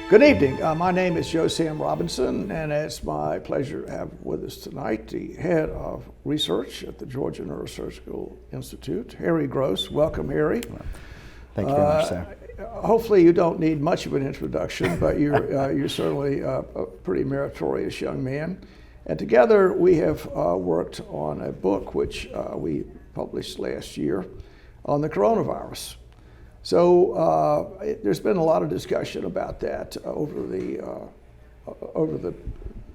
Good evening. My name is Joe Sam Robinson, and it's my pleasure to have with us tonight the head of research at the Georgia Neurosurgical Institute, Harry Gross. Welcome, Harry. Thank you very much, sir. Hopefully you don't need much of an introduction, but you're certainly a pretty meritorious young man. And together we have worked on a book which we published last year on the coronavirus. So there's been a lot of discussion about that over the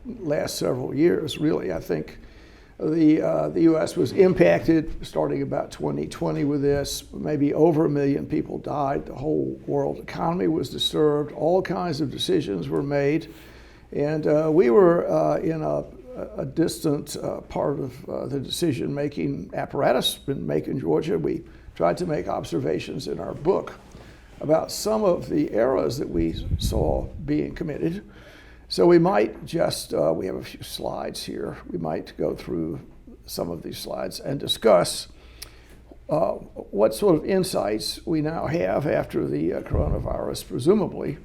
last several years. Really, I think the U.S. was impacted starting about 2020 with this. Maybe over 1 million people died. The whole world economy was disturbed. All kinds of decisions were made, and we were in a distant part of the decision-making apparatus in Macon, Georgia. We tried to make observations in our book about some of the errors that we saw being committed. So we might just, we have a few slides here. We might go through some of these slides and discuss what sort of insights we now have after the coronavirus presumably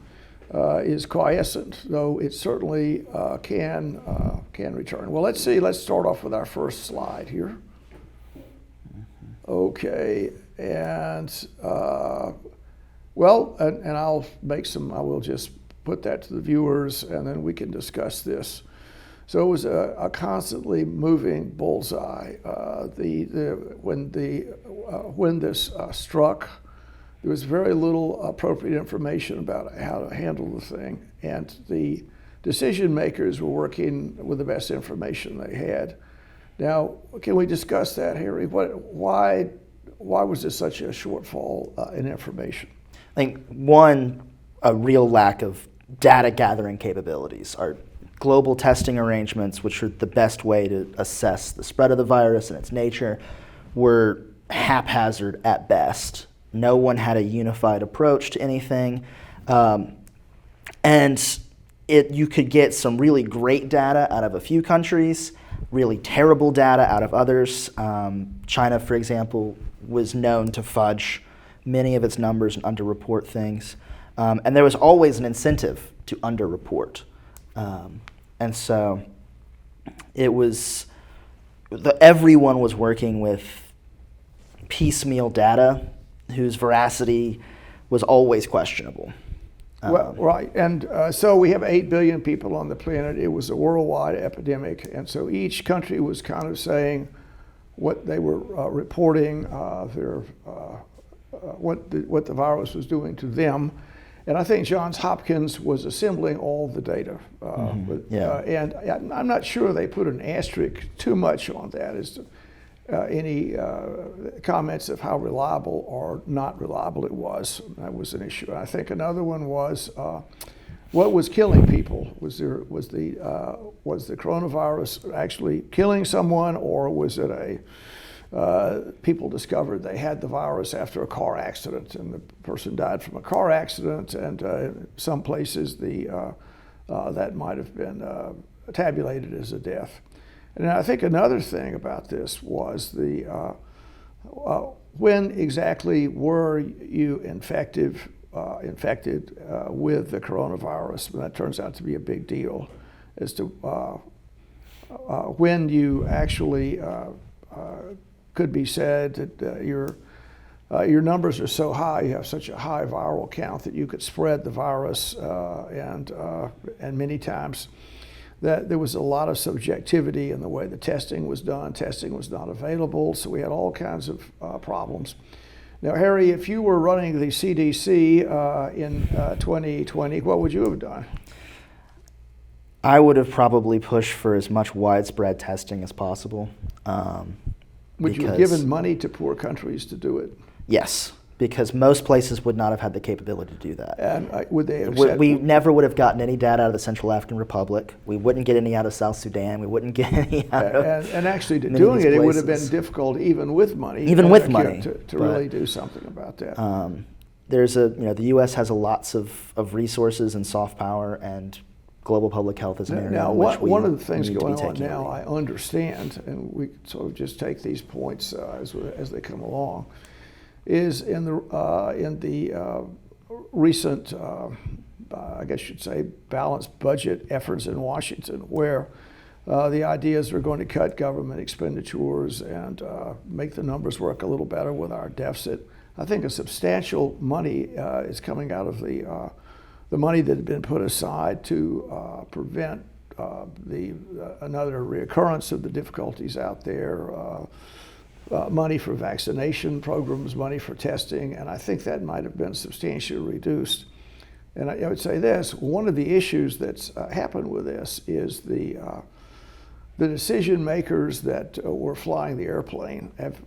is quiescent, though it certainly can return. Well, let's see. Let's start off with our first slide here. Okay, and well, and I'll make some. I will just put that to the viewers, and then we can discuss this. So it was a constantly moving bullseye. When this struck, there was very little appropriate information about how to handle the thing, and the decision makers were working with the best information they had. Now, can we discuss that, Harry? Why was there such a shortfall in information? I think one, a real lack of data gathering capabilities. Our global testing arrangements, which are the best way to assess the spread of the virus and its nature, were haphazard at best. No one had a unified approach to anything. And you could get some really great data out of a few countries, really terrible data out of others. China, for example, was known to fudge many of its numbers and underreport things. And there was always an incentive to underreport. And so it was, everyone was working with piecemeal data whose veracity was always questionable. Well, right, and so we have 8 billion people on the planet. It was a worldwide epidemic, and so each country was kind of saying what they were reporting, what the virus was doing to them. And I think Johns Hopkins was assembling all the data. And I'm not sure they put an asterisk too much on that as to any comments of how reliable or not reliable it was. That was an issue. I think another one was what was killing people. Was the coronavirus actually killing someone, or was it people discovered they had the virus after a car accident, and the person died from a car accident, and in some places that might have been tabulated as a death. And I think another thing about this was when exactly were you infected with the coronavirus? And that turns out to be a big deal as to when you actually could be said that your numbers are so high, you have such a high viral count that you could spread the virus, and many times that there was a lot of subjectivity in the way the testing was done. Testing was not available, so we had all kinds of problems. Now, Harry, if you were running the CDC in 2020, what would you have done? I would have probably pushed for as much widespread testing as possible. Would you have given money to poor countries to do it? Yes, because most places would not have had the capability to do that. And would they have we never would have gotten any data out of the Central African Republic. We wouldn't get any out of South Sudan. We wouldn't get any out of and actually doing it would have been difficult even with money. Even with money. To really do something about that. The U.S. has lots of resources and soft power, and global public health is an area in which one of the things going on now, I understand, and we sort of just take these points as they come along, is in the recent I guess you'd say, balanced budget efforts in Washington, where the ideas are going to cut government expenditures and make the numbers work a little better with our deficit. I think a substantial money is coming out of the money that had been put aside to prevent another reoccurrence of the difficulties out there. Money for vaccination programs, money for testing, and I think that might have been substantially reduced. And I would say this: one of the issues that's happened with this is the decision makers that were flying the airplane have.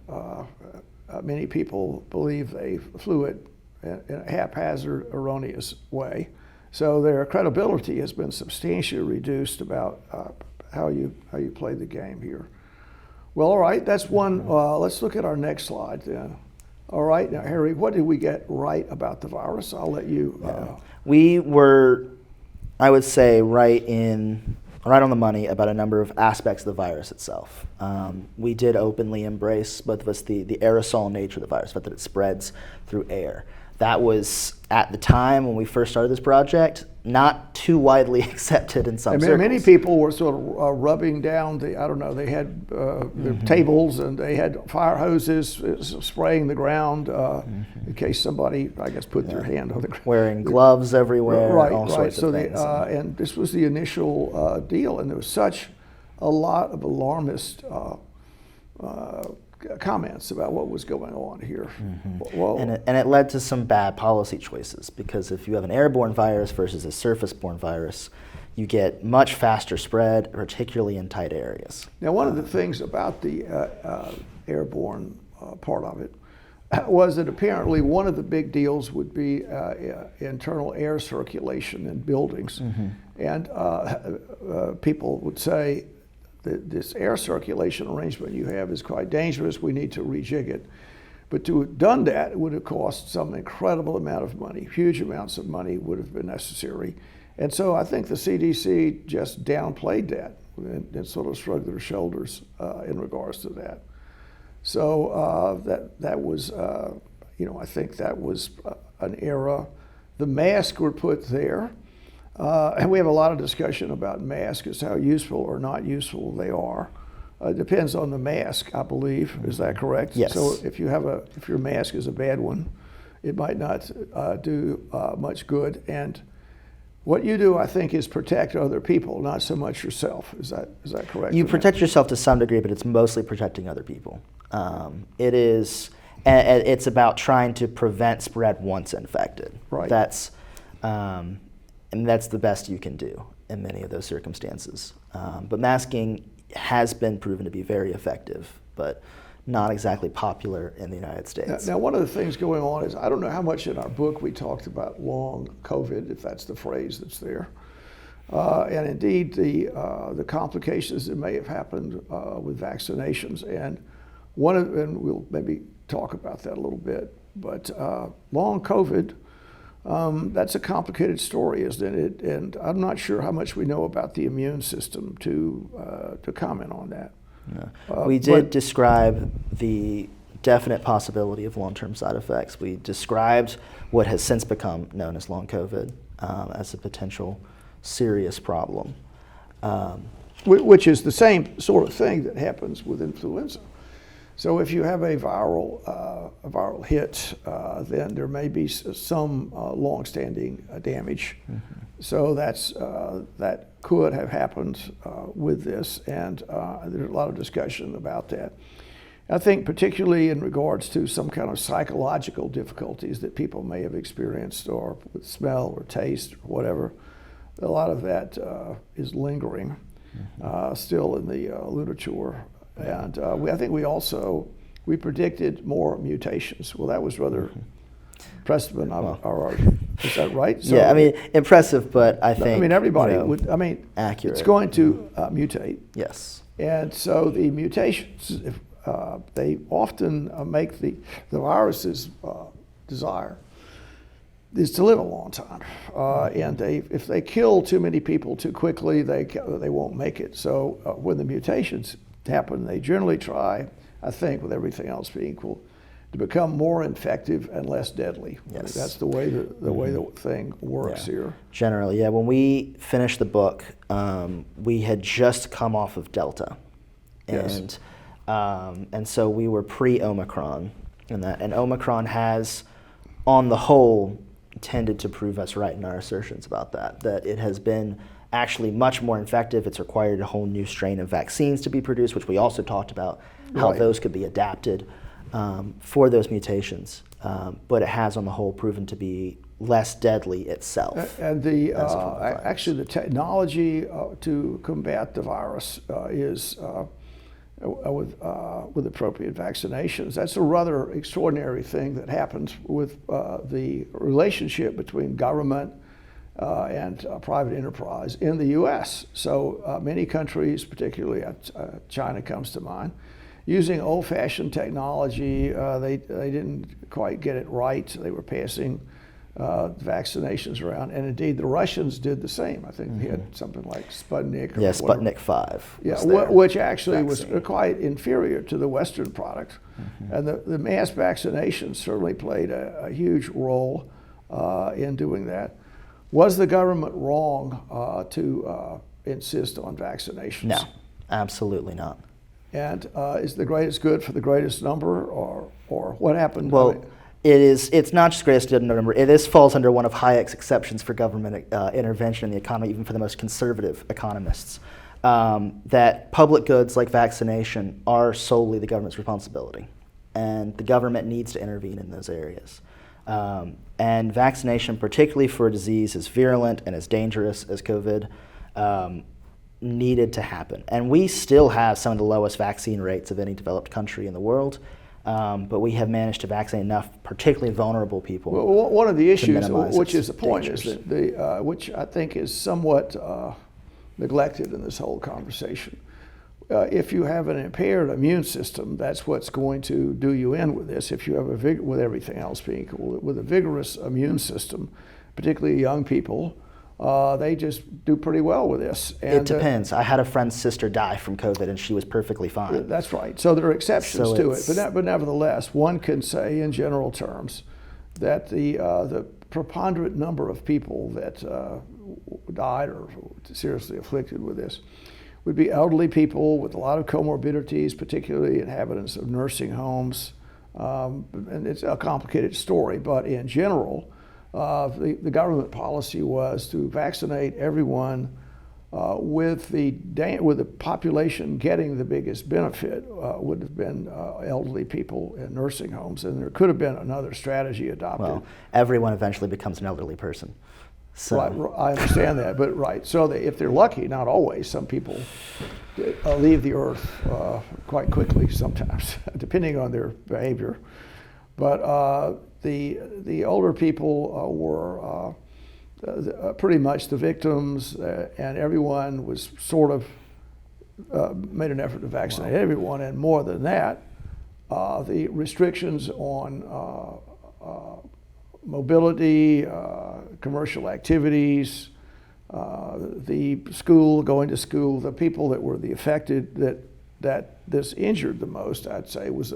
Many people believe they flew it in a haphazard, erroneous way. So their credibility has been substantially reduced about how you play the game here. Well, all right, that's one. Let's look at our next slide then. All right, now, Harry, what did we get right about the virus? I'll let you. We were, I would say, right on the money about a number of aspects of the virus itself. We did openly embrace, both of us, the aerosol nature of the virus, the fact that it spreads through air. That was, at the time when we first started this project, not too widely accepted in some circles. Many people were sort of rubbing down they had the tables and they had fire hoses spraying the ground in case somebody, I guess, put their hand on the ground. Wearing gloves everywhere, right, all sorts of things. And this was the initial deal, and there was such a lot of alarmist comments about what was going on here. Well, and it led to some bad policy choices, because if you have an airborne virus versus a surface-borne virus, you get much faster spread, particularly in tight areas. Now, one of the things about the airborne part of it was that apparently one of the big deals would be internal air circulation in buildings. And people would say, this air circulation arrangement you have is quite dangerous. We need to rejig it. But to have done that, it would have cost some incredible amount of money. Huge amounts of money would have been necessary. And so I think the CDC just downplayed that and sort of shrugged their shoulders in regards to that. So that was, I think that was an era. The masks were put there. And we have a lot of discussion about masks, how useful or not useful they are. It depends on the mask, I believe. Is that correct? Yes. So if your mask is a bad one, it might not do much good. And what you do, I think, is protect other people, not so much yourself. Is that correct? You protect yourself to some degree, but it's mostly protecting other people. It's about trying to prevent spread once infected. Right. And that's the best you can do in many of those circumstances. But masking has been proven to be very effective, but not exactly popular in the United States. Now, one of the things going on is, I don't know how much in our book we talked about long COVID, if that's the phrase that's there. And indeed, the complications that may have happened with vaccinations. And we'll maybe talk about that a little bit. But long COVID, that's a complicated story, isn't it? And I'm not sure how much we know about the immune system to comment on that. No. We did describe the definite possibility of long-term side effects. We described what has since become known as long COVID as a potential serious problem. Which is the same sort of thing that happens with influenza. So if you have a viral hit, then there may be some long-standing damage. So that could have happened with this, and there's a lot of discussion about that. I think particularly in regards to some kind of psychological difficulties that people may have experienced, or with smell or taste or whatever, a lot of that is lingering still in the literature. And I think we predicted more mutations. Well, that was rather impressive on our argument. Is that right? So, yeah, I mean, impressive, but I think everybody would. I mean, accurate. It's going to mutate. Yes. And so the mutations, they often make the virus's desire is to live a long time, and if they kill too many people too quickly, they won't make it. So when the mutations happen, they generally try, I think, with everything else being equal, to become more effective and less deadly. Yes. That's the way the way the thing works Yeah. here. Generally, yeah. When we finished the book, we had just come off of Delta, Yes. and so we were pre-Omicron in that. And Omicron has, on the whole, tended to prove us right in our assertions about that. That it has been actually much more effective. It's required a whole new strain of vaccines to be produced, which we also talked about how Right. those could be adapted for those mutations. But it has, on the whole, proven to be less deadly itself. And the as a form of virus. actually the technology to combat the virus is with appropriate vaccinations. That's a rather extraordinary thing that happens with the relationship between government and private enterprise in the U.S. So many countries, particularly China comes to mind, using old-fashioned technology. They didn't quite get it right. They were passing vaccinations around, and indeed the Russians did the same. I think they had something like Sputnik. Or Yeah, whatever. Sputnik 5. Yeah, was their which actually was vaccine. quite inferior to the Western product. And the mass vaccination certainly played a huge role in doing that. Was the government wrong to insist on vaccinations? No, absolutely not. And is the greatest good for the greatest number, or what happened? Well, it's not just greatest good number. It falls under one of Hayek's exceptions for government intervention in the economy, even for the most conservative economists, that public goods like vaccination are solely the government's responsibility, and the government needs to intervene in those areas. And vaccination, particularly for a disease as virulent and as dangerous as COVID, needed to happen. And we still have some of the lowest vaccine rates of any developed country in the world, but we have managed to vaccinate enough particularly vulnerable people. Well, one of the issues, minimize which its is the point, dangers. is that which I think is somewhat neglected in this whole conversation. If you have an impaired immune system, that's what's going to do you in with this. If you have with everything else being equal, with a vigorous immune system, particularly young people, they just do pretty well with this. And, It depends. I had a friend's sister die from COVID, and she was perfectly fine. That's right. So there are exceptions So to it's- it, but nevertheless, one can say in general terms that the preponderant number of people that died or seriously afflicted with this would be elderly people with a lot of comorbidities, particularly inhabitants of nursing homes. And it's a complicated story, but in general, the government policy was to vaccinate everyone with the population getting the biggest benefit would have been elderly people in nursing homes, and there could have been another strategy adopted. Well, everyone eventually becomes an elderly person. So, Right, I understand that, but right. So if they're lucky, not always. Some people leave the earth quite quickly sometimes, depending on their behavior. But the older people were pretty much the victims, and everyone was sort of made an effort to vaccinate everyone. And more than that, the restrictions on mobility, commercial activities, the going to school, the people that were the affected that this injured the most, I'd say, was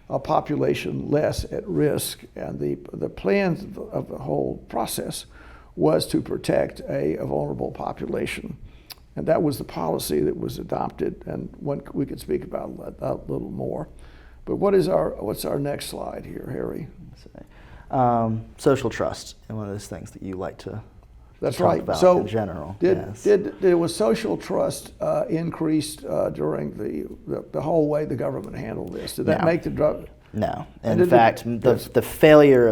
a population less at risk. And the plan of the whole process was to protect a vulnerable population. And that was the policy that was adopted, and we could speak about that a little more. But what's our next slide here, Harry? social trust, and one of those things that you like to That's talk right. about So in general. Did was social trust increased during the whole way the government handled this? Did that No. make the drug? No. And In did fact, it- the, yes. the failure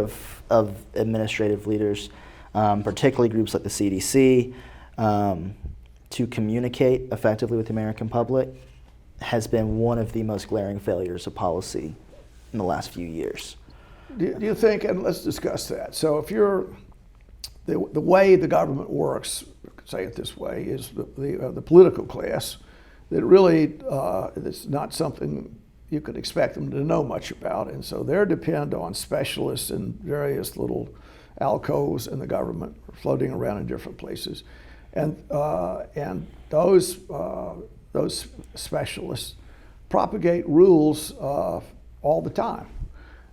of administrative leaders, particularly groups like the CDC, to communicate effectively with the American public has been one of the most glaring failures of policy in the last few years. Do you think, and let's discuss that. So if you're, the way the government works, say it this way, is the political class, that really it's not something you could expect them to know much about. And so they depend on specialists in various little alcoves in the government, floating around in different places. And those specialists propagate rules all the time.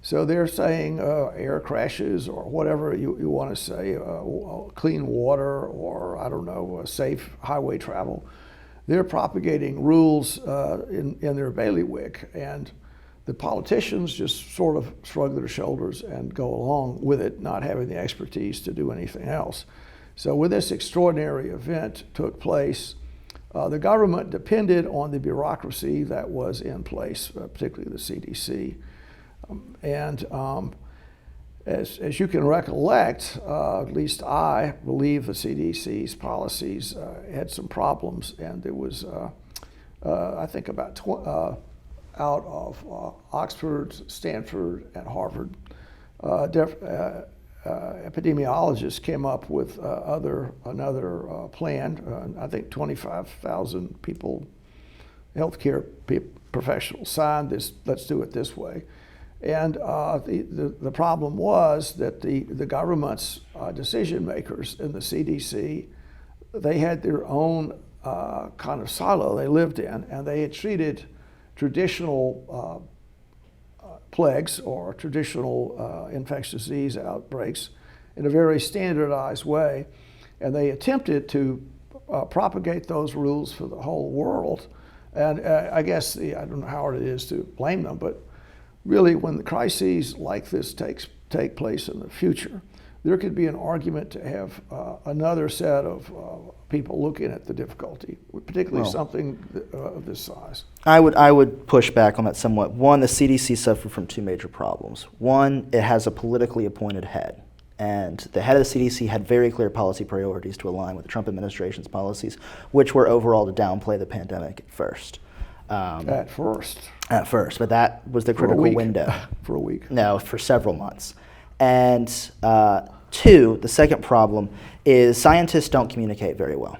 So they're saying air crashes or whatever you want to say, clean water or, I don't know, safe highway travel. They're propagating rules in their bailiwick, and the politicians just sort of shrug their shoulders and go along with it, not having the expertise to do anything else. So when this extraordinary event took place, the government depended on the bureaucracy that was in place, particularly the CDC. As you can recollect, at least I believe the CDC's policies had some problems, and there was, I think, about out of Oxford, Stanford, and Harvard, epidemiologists came up with another plan. I think 25,000 people, healthcare professionals, signed this. Let's do it this way. And the problem was that the government's decision makers in the CDC, they had their own kind of silo they lived in, and they had treated traditional plagues or traditional infectious disease outbreaks in a very standardized way. And they attempted to propagate those rules for the whole world. And I guess, I don't know how hard it is to blame them, but really, when the crises like this take place in the future, there could be an argument to have another set of people looking at the difficulty, particularly something of this size. I would push back on that somewhat. One, the CDC suffered from two major problems. One, it has a politically appointed head, and the head of the CDC had very clear policy priorities to align with the Trump administration's policies, which were overall to downplay the pandemic at first. At first, but that was the critical window. For a week. No, for several months. And two, the second problem is scientists don't communicate very well.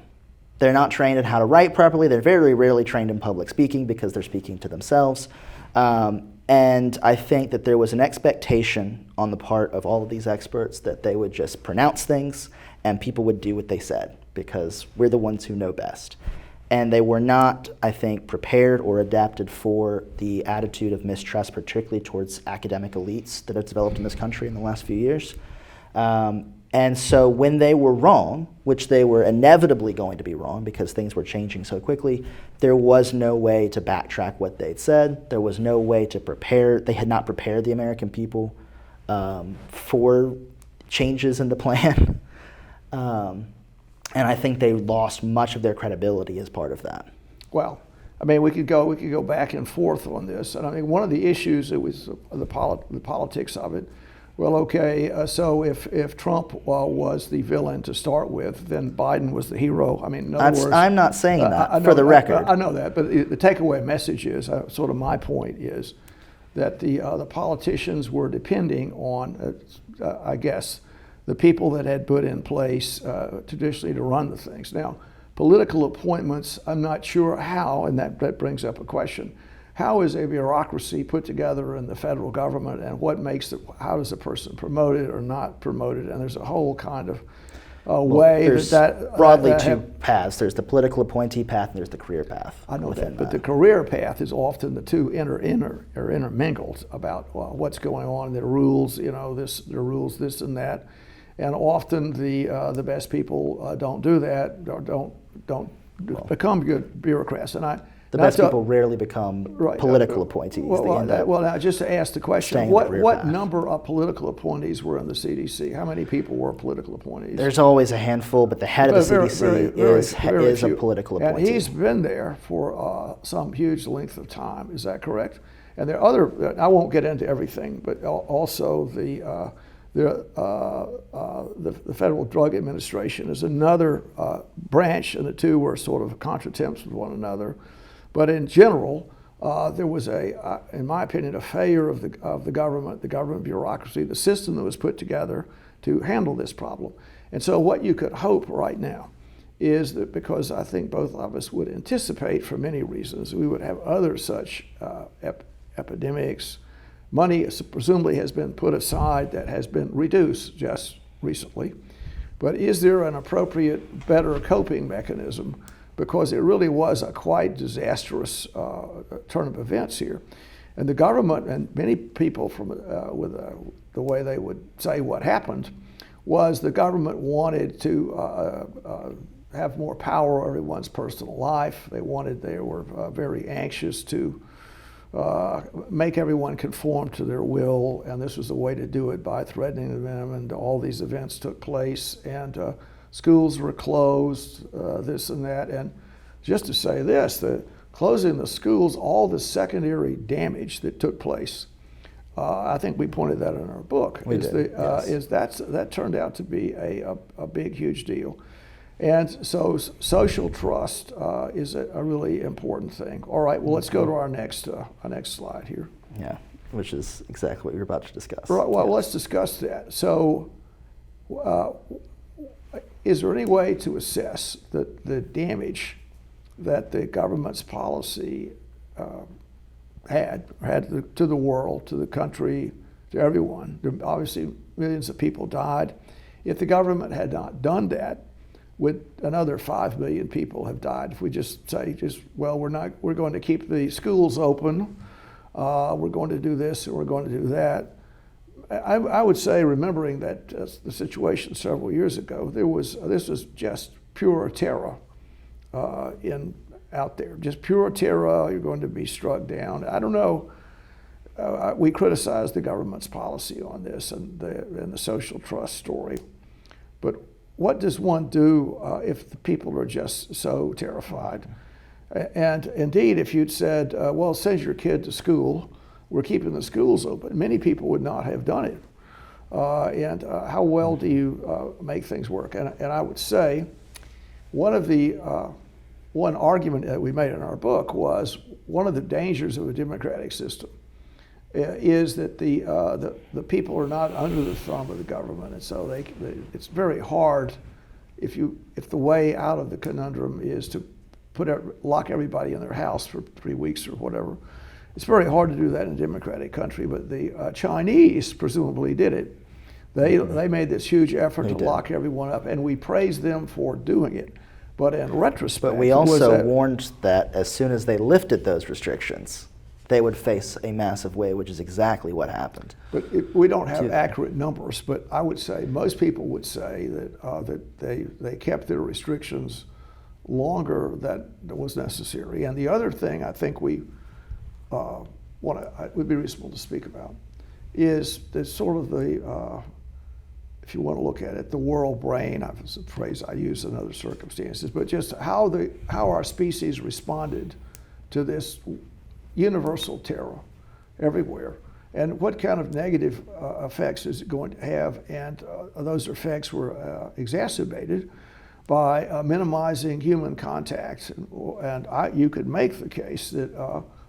They're not trained in how to write properly. They're very rarely trained in public speaking because they're speaking to themselves. And I think that there was an expectation on the part of all of these experts that they would just pronounce things and people would do what they said because we're the ones who know best. And they were not, I think, prepared or adapted for the attitude of mistrust, particularly towards academic elites that have developed in this country in the last few years. And so when they were wrong, which they were inevitably going to be wrong because things were changing so quickly, there was no way to backtrack what they'd said. There was no way to prepare. They had not prepared the American people for changes in the plan. And I think they lost much of their credibility as part of that. Well, I mean, we could go back and forth on this. And I mean, one of the issues, it was the politics of it. Well, okay, so if Trump was the villain to start with, then Biden was the hero. I mean, in other words, I'm not saying that, for the record. I know that, but the takeaway message is, sort of my point is, that the politicians were depending on, I guess, the people that had put in place traditionally to run the things. Now, political appointments, I'm not sure how, and that brings up a question. How is a bureaucracy put together in the federal government, and how does a person promoted or not promoted? And there's a whole kind of way there's that broadly two paths. There's the political appointee path and there's the career path. I know that, but the career path is often the two intermingled about what's going on. There are rules, there are rules, this and that. And often the best people don't do that, or don't become good bureaucrats. And the best people rarely become political appointees. Now just to ask the question, what number of political appointees were in the CDC? How many people were political appointees? There's always a handful, but the head of the CDC is a political appointee. And he's been there for some huge length of time. Is that correct? And there are other. I won't get into everything, but also the Federal Drug Administration is another branch, and the two were sort of contretemps with one another. But in general, there was in my opinion, a failure of the government bureaucracy, the system that was put together to handle this problem. And so what you could hope right now is that, because I think both of us would anticipate for many reasons, we would have other such epidemics. Money presumably has been put aside that has been reduced just recently. But is there an appropriate, better coping mechanism? Because it really was a quite disastrous turn of events here. And the government and many people with the way they would say what happened was the government wanted to have more power over everyone's personal life. They were very anxious to make everyone conform to their will, and this was a way to do it by threatening them, and all these events took place, and schools were closed, this and that. And just to say this, the closing the schools, all the secondary damage that took place, I think we pointed that in our book, that turned out to be a big, huge deal. And so social trust is a really important thing. All right, well, let's go to our next slide here. Yeah, which is exactly what you're about to discuss. Right, well, let's discuss that. So is there any way to assess the damage that the government's policy had to the world, to the country, to everyone? Obviously, millions of people died. If the government had not done that, would another 5 million people have died? If we just say, we're going to keep the schools open, we're going to do this, and we're going to do that. I would say, remembering that the situation several years ago, this was just pure terror out there, just pure terror. You're going to be struck down. I don't know. We criticized the government's policy on this and the social trust story, but what does one do if the people are just so terrified? And indeed, if you'd said, send your kid to school, we're keeping the schools open, many people would not have done it. How well do you make things work? And I would say one argument that we made in our book was one of the dangers of a democratic system is that the people are not under the thumb of the government, and so it's very hard if the way out of the conundrum is to lock everybody in their house for 3 weeks or whatever. It's very hard to do that in a democratic country, but the Chinese presumably did it. They made this huge effort to lock everyone up, and we praised them for doing it. But in retrospect, but we also warned that as soon as they lifted those restrictions, they would face a massive wave, which is exactly what happened. But we don't have accurate numbers, but I would say most people would say that they kept their restrictions longer than was necessary. And the other thing I think we would be reasonable to speak about is sort of if you want to look at it, the world brain. It's a phrase I use in other circumstances, but just how our species responded to this universal terror everywhere, and what kind of negative effects is it going to have, and those effects were exacerbated by minimizing human contact, and you could make the case that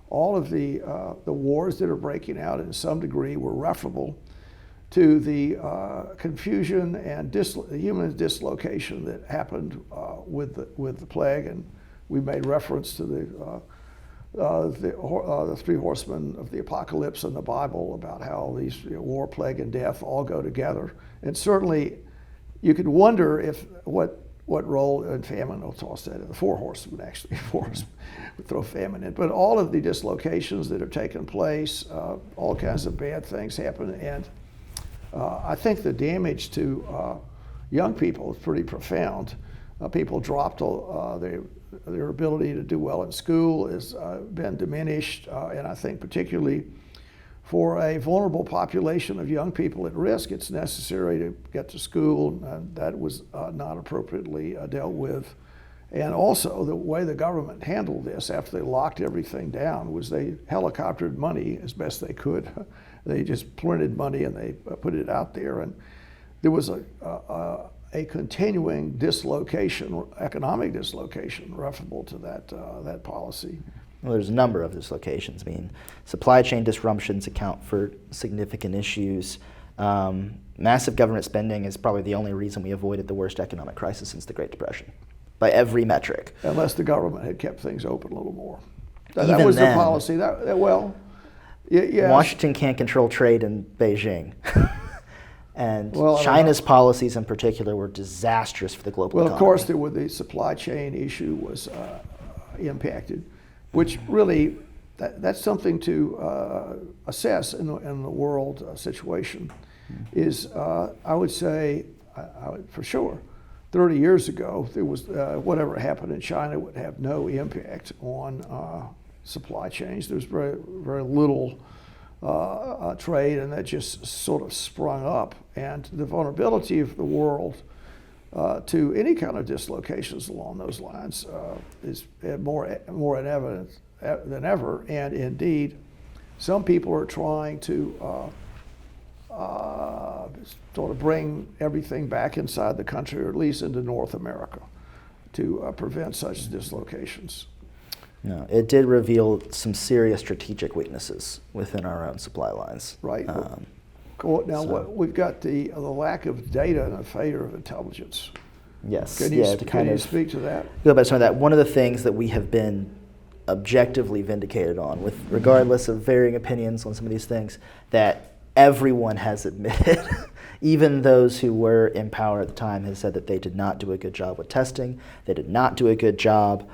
all of the wars that are breaking out in some degree were referable to the confusion and the human dislocation that happened with the plague, and we made reference to the three horsemen of the apocalypse in the Bible about how these war, plague, and death all go together. And certainly, you could wonder what role in famine. I'll toss that in. The four horsemen, actually, would throw famine in. But all of the dislocations that have taken place, all kinds of bad things happen, and I think the damage to young people is pretty profound. People dropped their ability to do well in school has been diminished, and I think particularly for a vulnerable population of young people at risk, it's necessary to get to school, and that was not appropriately dealt with. And also the way the government handled this after they locked everything down was they helicoptered money as best they could. They just printed money and they put it out there, and there was a continuing dislocation, economic dislocation, referable to that policy. Well, there's a number of dislocations. I mean, supply chain disruptions account for significant issues. Massive government spending is probably the only reason we avoided the worst economic crisis since the Great Depression, by every metric. Unless the government had kept things open a little more. That was the policy. Yes. Washington can't control trade in Beijing. And China's policies in particular were disastrous for the global economy. Well, of course, the supply chain issue was impacted, which really that's something to assess in the world situation. Is I would say, for sure, 30 years ago, there was whatever happened in China would have no impact on supply chains. There's very, very little trade, and that just sort of sprung up. And the vulnerability of the world to any kind of dislocations along those lines is more in evidence than ever. And indeed, some people are trying to sort of bring everything back inside the country, or at least into North America, to prevent such dislocations. No, it did reveal some serious strategic weaknesses within our own supply lines. Right. We've got the lack of data and the failure of intelligence. Yes. Can you speak to that? Go about some of that. One of the things that we have been objectively vindicated on, with regardless of varying opinions on some of these things, that everyone has admitted, even those who were in power at the time, has said that they did not do a good job with testing. They did not do a good job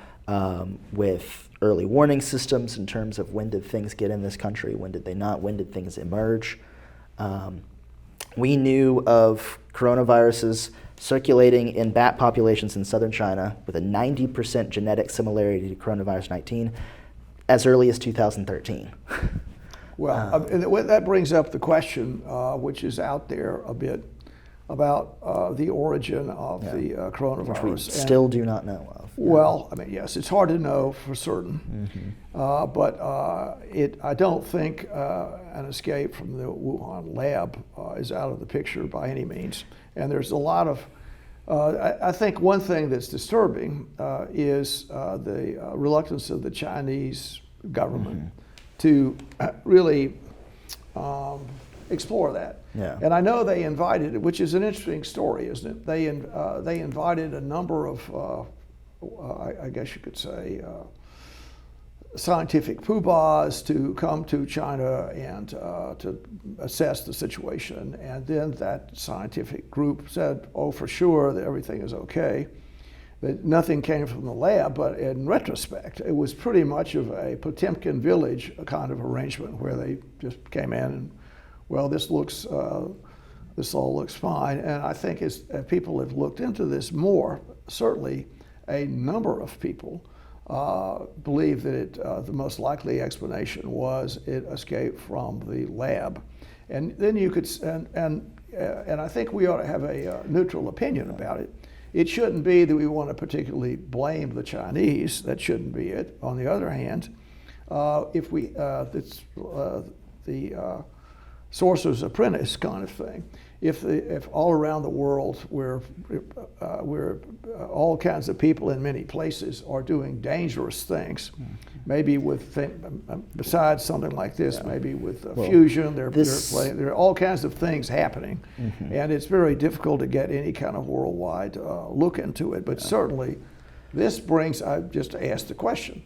with early warning systems in terms of when did things get in this country, when did they not, when did things emerge. We knew of coronaviruses circulating in bat populations in southern China with a 90% genetic similarity to coronavirus 19 as early as 2013. Well, and that brings up the question, which is out there a bit, about the origin of the coronavirus. Which we still do not know of. Well, I mean, yes, it's hard to know for certain, but I don't think an escape from the Wuhan lab is out of the picture by any means. And there's a lot of, I think one thing that's disturbing is the reluctance of the Chinese government to really explore that. Yeah. And I know they invited, which is an interesting story, isn't it? They invited a number of, I guess you could say, scientific poobahs to come to China and to assess the situation. And then that scientific group said, oh, for sure, that everything is okay. That nothing came from the lab, but in retrospect, it was pretty much of a Potemkin village kind of arrangement where they just came in and, well, this all looks fine. And I think as people have looked into this more, certainly a number of people believe that the most likely explanation was it escaped from the lab. And then you could, and I think we ought to have a neutral opinion about it. It shouldn't be that we want to particularly blame the Chinese. That shouldn't be it. On the other hand, if we, it's the sorcerer's apprentice kind of thing. If all around the world where all kinds of people in many places are doing dangerous things, maybe with besides something like this, maybe with fusion, there are all kinds of things happening, and it's very difficult to get any kind of worldwide look into it. But certainly, this brings. I just asked the question.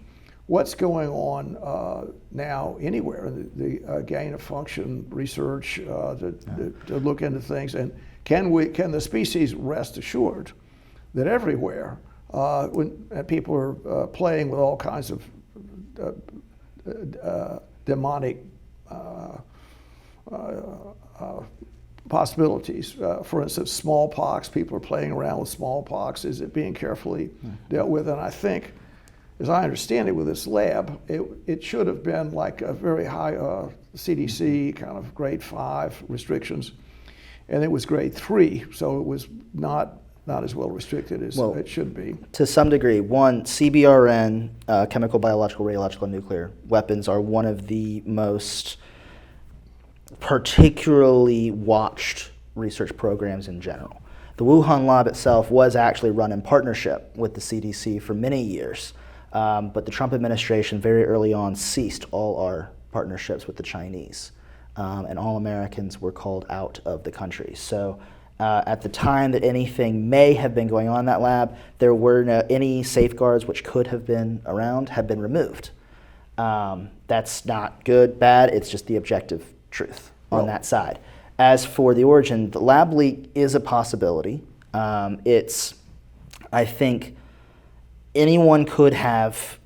What's going on now anywhere? The gain of function research to look into things, and can the species rest assured that everywhere, when people are playing with all kinds of demonic possibilities, for instance, smallpox. People are playing around with smallpox. Is it being carefully dealt with? And I think, as I understand it, with this lab, it should have been like a very high CDC kind of grade 5 restrictions, and it was grade 3, so it was not as well restricted as it should be. To some degree, one, CBRN, chemical, biological, radiological, and nuclear weapons are one of the most particularly watched research programs in general. The Wuhan lab itself was actually run in partnership with the CDC for many years. But the Trump administration very early on ceased all our partnerships with the Chinese, and all Americans were called out of the country. So at the time that anything may have been going on in that lab, there were any safeguards which could have been around had been removed. That's not good, bad, it's just the objective truth on that side. As for the origin, the lab leak is a possibility. I think, anyone could have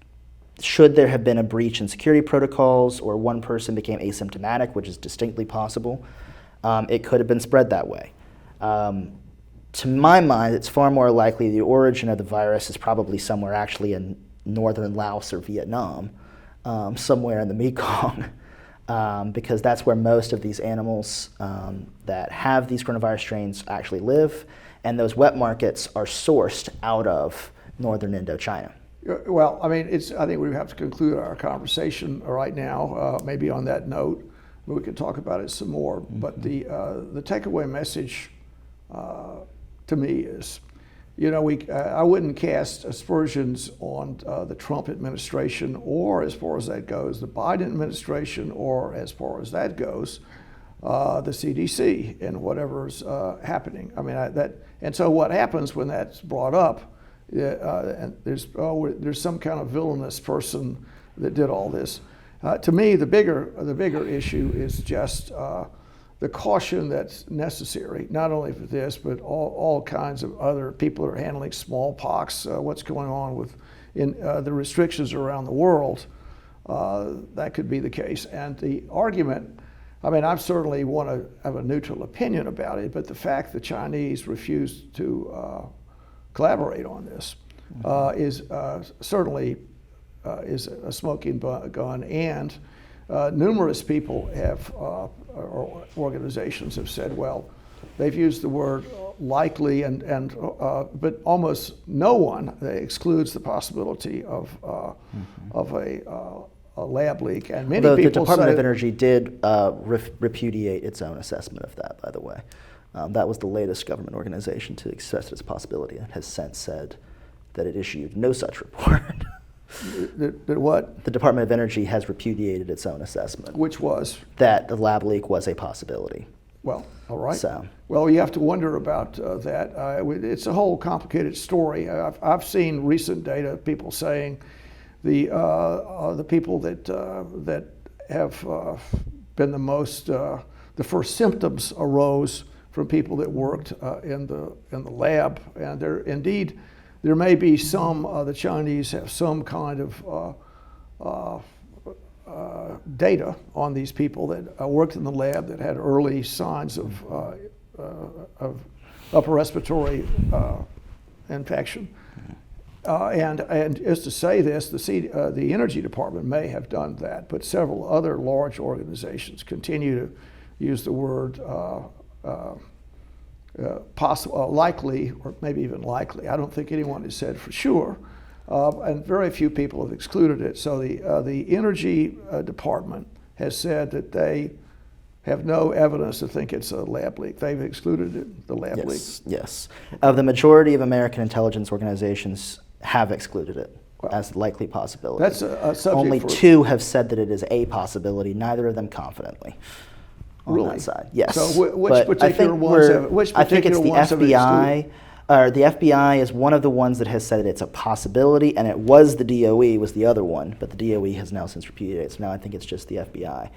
should there have been a breach in security protocols or one person became asymptomatic, which is distinctly possible, it could have been spread that way. To my mind, it's far more likely the origin of the virus is probably somewhere actually in northern Laos or Vietnam, somewhere in the Mekong, because that's where most of these animals that have these coronavirus strains actually live, and those wet markets are sourced out of northern Indochina. Well, I mean, I think we have to conclude our conversation right now, maybe on that note. We can talk about it some more. Mm-hmm. But the takeaway message to me is, I wouldn't cast aspersions on the Trump administration, or as far as that goes, the Biden administration, or as far as that goes, the CDC and whatever's happening. I mean, and so what happens when that's brought up? And there's some kind of villainous person that did all this. To me, the bigger issue is just the caution that's necessary, not only for this, but all kinds of other people are handling smallpox, what's going on in the restrictions around the world. That could be the case. And the argument, I mean, I certainly want to have a neutral opinion about it, but the fact the Chinese refused to collaborate on this is certainly is a smoking gun, and numerous people have, or organizations have said, well, they've used the word likely, but almost no one excludes the possibility of a lab leak, and many Although people the Department say, of Energy did repudiate its own assessment of that, by the way. That was the latest government organization to assess its possibility, and has since said that it issued no such report. that what? The Department of Energy has repudiated its own assessment. Which was? That the lab leak was a possibility. Well, all right. So. Well, you have to wonder about that. It's a whole complicated story. I've seen recent data, people saying the people that have been the first symptoms arose from people that worked in the lab, and there may be some. The Chinese have some kind of data on these people that worked in the lab that had early signs of upper respiratory infection. And as to say this, the Energy Department may have done that, but several other large organizations continue to use the word possible, likely, or maybe even likely. I don't think anyone has said for sure, and very few people have excluded it. So the Energy Department has said that they have no evidence to think it's a lab leak. They've excluded it, the lab leak. Yes. Of the majority of American intelligence organizations have excluded it as a likely possibility. That's a subject. Only two have said that it is a possibility, neither of them confidently. On that side, yes. So which particular ones have? I think it's the FBI. The FBI is one of the ones that has said that it's a possibility, and it was the DOE was the other one, but the DOE has now since repudiated it. So now I think it's just the FBI,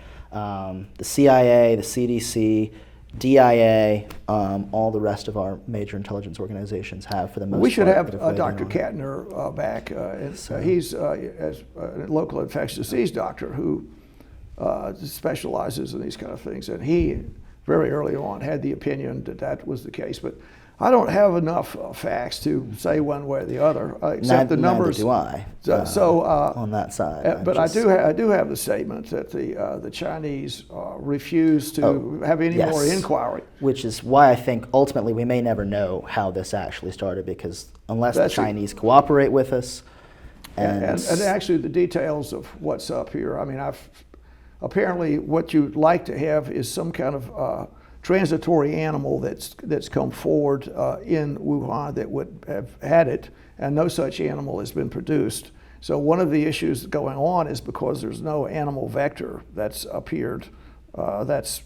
the CIA, the CDC, DIA, all the rest of our major intelligence organizations have for the most part. We should have Dr. Kattner back. He's a local infectious disease doctor who specializes in these kind of things, and he very early on had the opinion that was the case, but I don't have enough facts to say one way or the other, except the numbers. Neither do I. On that side, but I do have the statement that the Chinese refuse to have any more inquiry, which is why I think ultimately we may never know how this actually started, because unless the Chinese cooperate with us, and actually the details of what's up here. I mean, apparently what you'd like to have is some kind of transitory animal that's come forward in Wuhan that would have had it, and no such animal has been produced. So one of the issues going on is because there's no animal vector that's appeared, that's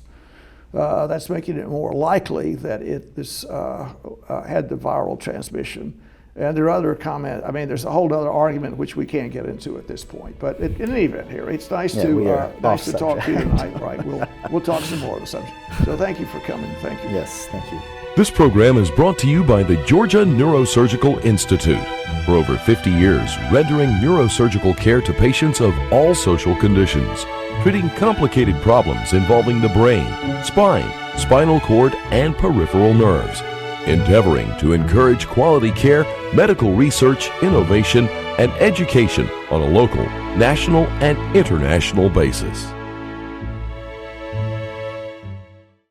making it more likely that this had the viral transmission. And there are other comments. I mean, there's a whole other argument which we can't get into at this point. But in any event, here it's nice to talk to you tonight. Right, we'll talk some more of the subject. So thank you for coming. Thank you. Yes, thank you. This program is brought to you by the Georgia Neurosurgical Institute. For over 50 years, rendering neurosurgical care to patients of all social conditions, treating complicated problems involving the brain, spine, spinal cord, and peripheral nerves, endeavoring to encourage quality care, medical research, innovation, and education on a local, national, and international basis.